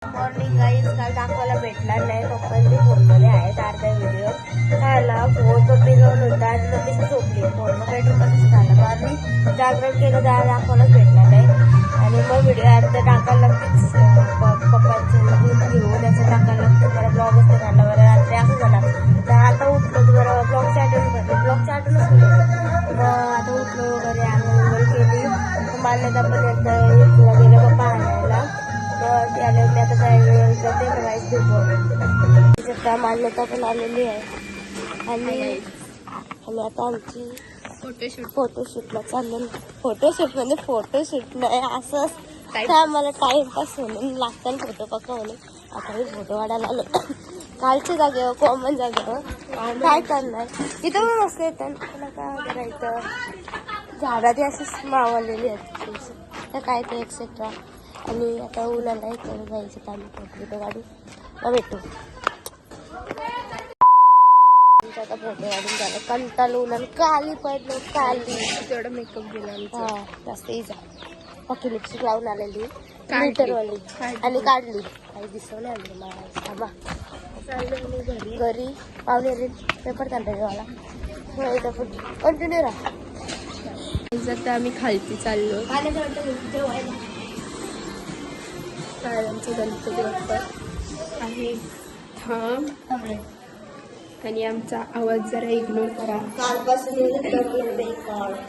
Morning guys काल दाखवायला भेटला नाही. पप्पांचे फोनमध्ये आहेत अर्धा व्हिडिओ. त्याला फोन पप्पी घेऊन होता आणि मम्मी झोपली. फोन मग बेडरूमच झाला. मग आम्ही जागरण केलं त्याला दाखवायलाच भेटला नाही. आणि मग व्हिडिओ आता टाकायला नक्कीच पप्पांचं दूध घेऊन त्याचं टाकायला लागतं. मला ब्लॉगच नाही झाला. बरं रात्री असं झाला तर आता उठलो तर बरं ब्लॉगच्या आठवण करते. ब्लॉगच्या आठवणच केलं. मग आता उठलो वगैरे आंघोळ वगैरे केली. मान्यता पण एकदा इथला गेलं पप्पा आणायला. ते आले मी आता काय जाते राईस भेटू. मान्यता पण आलेली आहे आणि आता आमची फोटोशूटला चाललेलं. फोटोशूट म्हणजे फोटोशूट नाही असं काय आम्हाला टाइमपास म्हणून लागतात फोटो पक्का म्हणून आता मी फोटो काढायला आलो. कालच्या जागेवर कॉमन जागेवर काय करणार इथं पण मस्त येतात. पण काय करायचं झाडात असेच मावलेली आहेत तर काय ते एक्सेट्रा. आणि आता उन्हाला इकडे जायचं तर आम्ही फोटो काढू मग भेटू. आता फोटो काढून झालं कंटाळून उन्हानं काली पडलो काली. तेवढा मेकअप गेला हा जास्त इजा. पक्की लिपस्टिक लावून आलेली ग्लिटरवाली आणि काढली काही दिसवलं आली मला. घरी पाहुणे पेपर चालतंय मला कंटिन्यू राहा. आता आम्ही खालती चाललो. आमचं गणपती बाप्पा आहे आणि आमचा आवाज जरा इग्नोर करा. कालपासून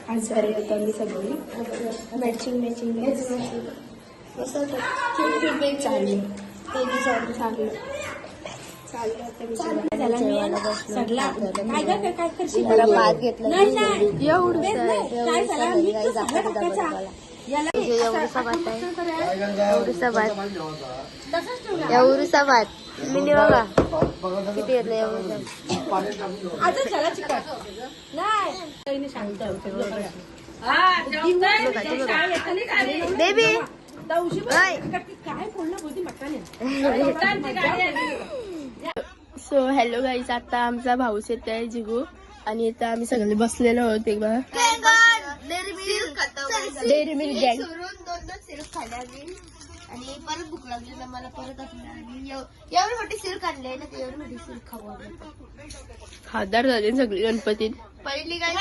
आजारी होतो आम्ही सगळी. मॅचिंग चालू भात घेतला एवढूसा भात मिनी बघा किती घेतलं एवढं. बेबी सो हॅलो गाईज आता आमचा भाऊस येत आहे जिगू आणि इथं आम्ही सगळे बसलेलो आहोत. एक बघा डेअरी मिल्क गँग आणि परत भूक लागली ना मला परत एवढी मोठी सिल्क आणली ना एवढी मोठी सिल्क खाऊ खासदार झाले सगळी गणपतीत. पहिली काय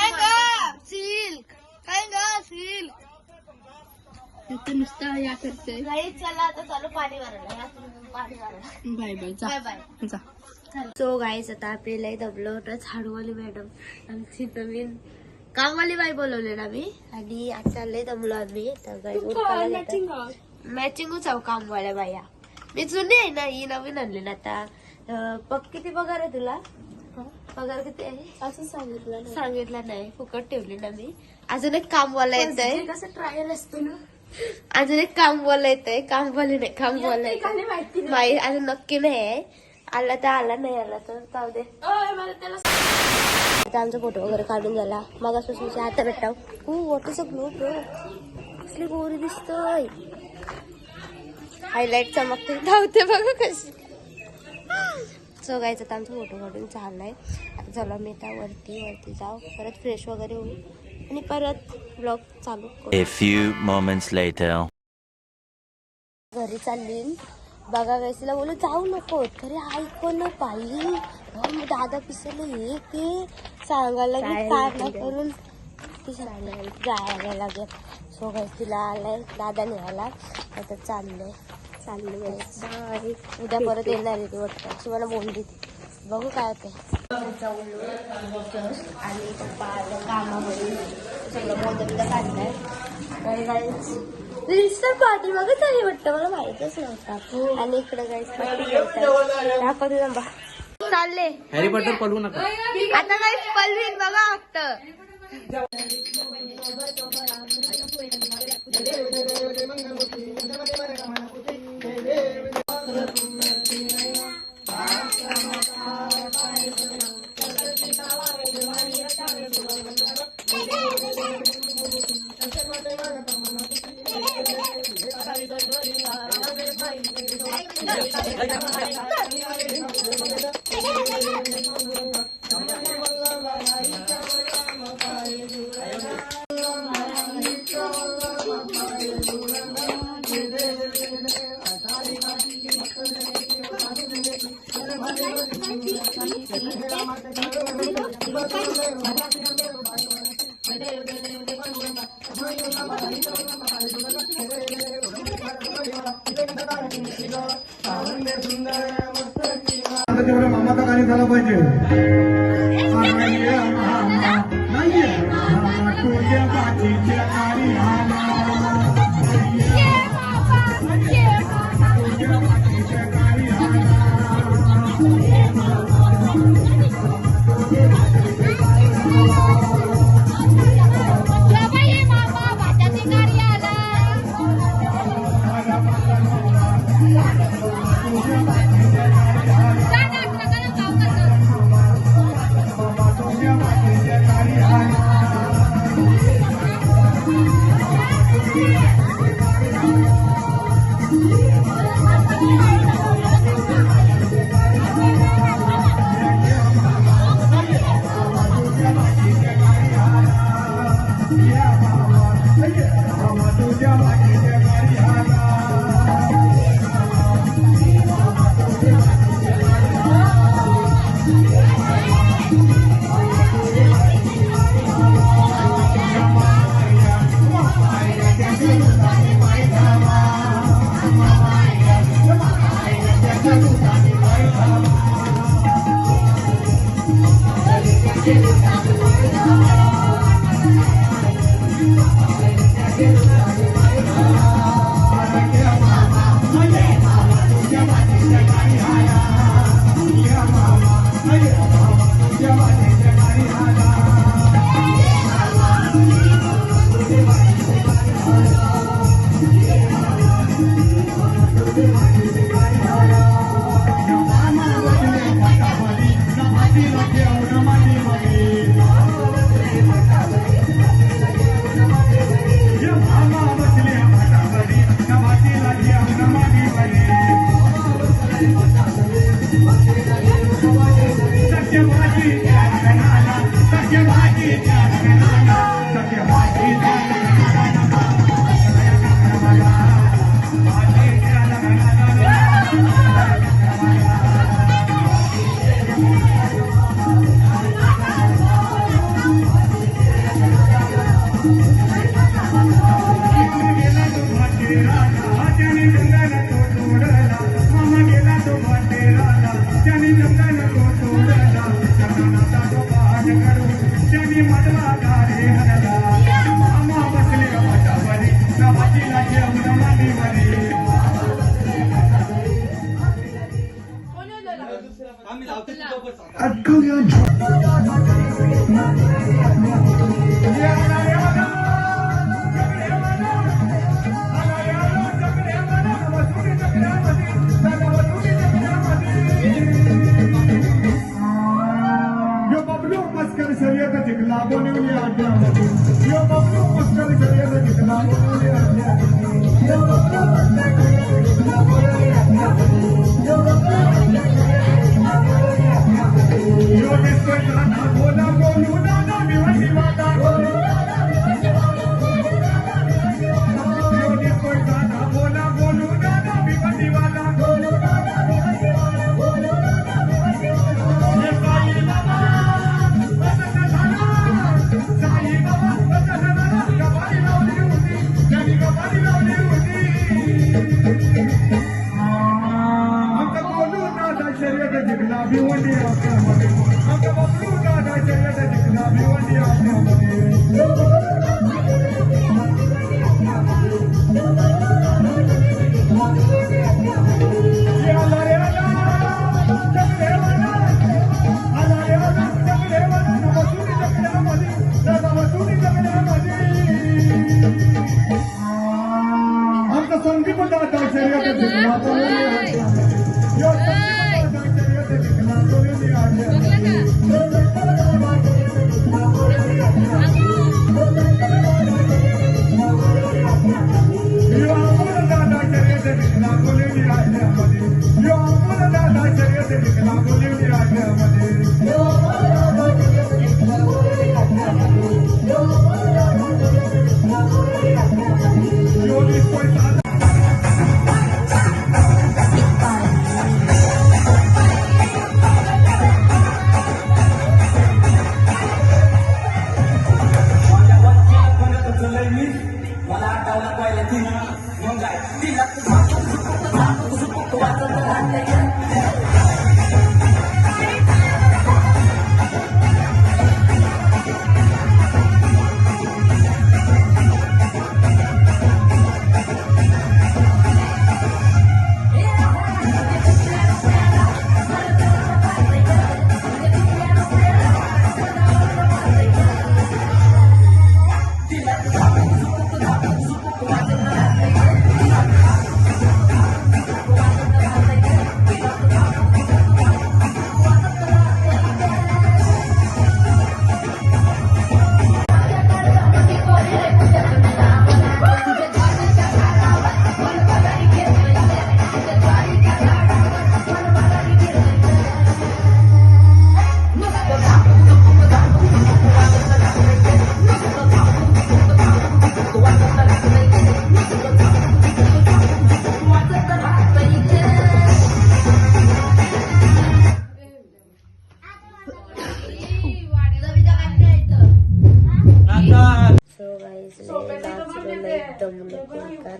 सिल्क काय ग सिल्क नुसतं या करते. चला आता चालू पाणी भरायला. बाय बाय जा. सो गाईज आता आपल्याला दबलो होतं झाडूवाली मॅडम आमची नवीन कामवाली बाई बोलवले ना मी आणि आज चाललंय दमलो आम्ही. मॅचिंगच आहो कामवाल्या बाया. मी जुनी आहे ना ही नवीन आणली ना आता. किती पगार आहे तुला? पगार किती आहे असं सांगितलं नाही फुकट ठेवली ना मी. अजून एक कामवाला येत आहे. कसं ट्रायल असतो ना. अजून एक कामवाला येत आहे. कामवाले नाही कामवाला माहिती अजून नक्की नाही आहे. आला तर आला नाही आला तर जाऊ दे. आता आमचा फोटो वगैरे काढून झाला. मग असं आता भेटाव वॉटरचा ग्लो कसली गोरी दिसतोय. हायलाइट चमकते धावते बघा कशी. सो गायचं आता आमचा फोटो काढून चाललाय. आता चला मी आता वरती जाऊ परत फ्रेश वगैरे होऊ आणि परत ब्लॉग चालू करू. A few moments later. घरी चालली बघा गायसीला बोलू जाऊ नको तरी ऐकून ना पाहिजे. दादा पिसले हे ते सांगायला लागेल करून ती जायला लागेल. सो गायस तिला आलाय दादा निघाला आता चाललंय उद्या परत येणार आहे ती वाटतं मला बोलली ती. बघू काय होते. आणि पप्पा कामावरून सगळं मोदकला काढलाय. रिजिस्टर पार्टी बघत आहे वाटतं मला माहितच नव्हता. आणि इकडे गाईस दाखवते नंबर चालले हॅरी पॉटर पळवू नका आता काही पळवीन बघा फक्त. आता तेवढं मामाचा गाणी झाला पाहिजे तुझ्या बाजीच्या गाणी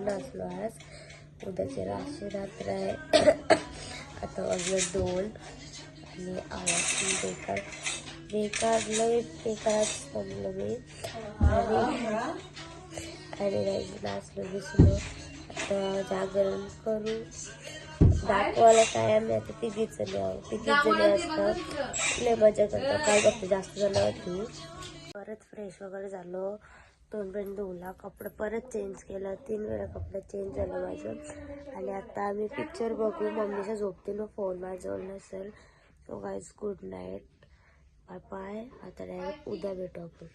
नसलो आज. उद्याची राशी रात्र आहे. आता वाजलं 2 आणि आवाज बेकार लय बेकारच जमलं मी. आणि नाचलो बिचलो. आता जागरण करू. दाखवायला काय आम्ही आता तिघीच जणी असतं. लय मजा करतो. काय बघते जास्त जण होती. परत फ्रेश वगैरे झालो. तोंडपर्यंत धुवला. कपडे परत चेंज केलं. 3 वेळा कपडे चेंज झालं माझं. आणि आता आम्ही पिक्चर बघू. मम्मीच्या झोपतील. फोन माझ्याजवळ नसेल. So guys good night. Bye bye. आता डायरेक्ट उद्या भेटू आपण.